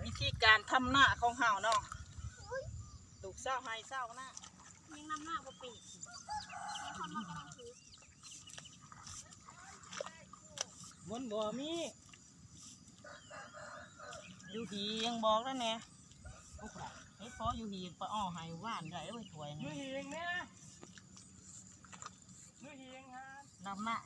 วิธีการทำหน้าของเฮาเนาะลูกเศร้าให้เศร้าหน้ายังนำหน้าบ่ปีให้คนมากำลังถือมันบ่มีอยู่หียังบอกแล้วเนี่ยโอ้โหไอ้พออยู่หีปลาอ้อให้ว่านได้ไว้ถวยอยู่หีเองเนี่ยอยู่หีเองฮะนำหน้า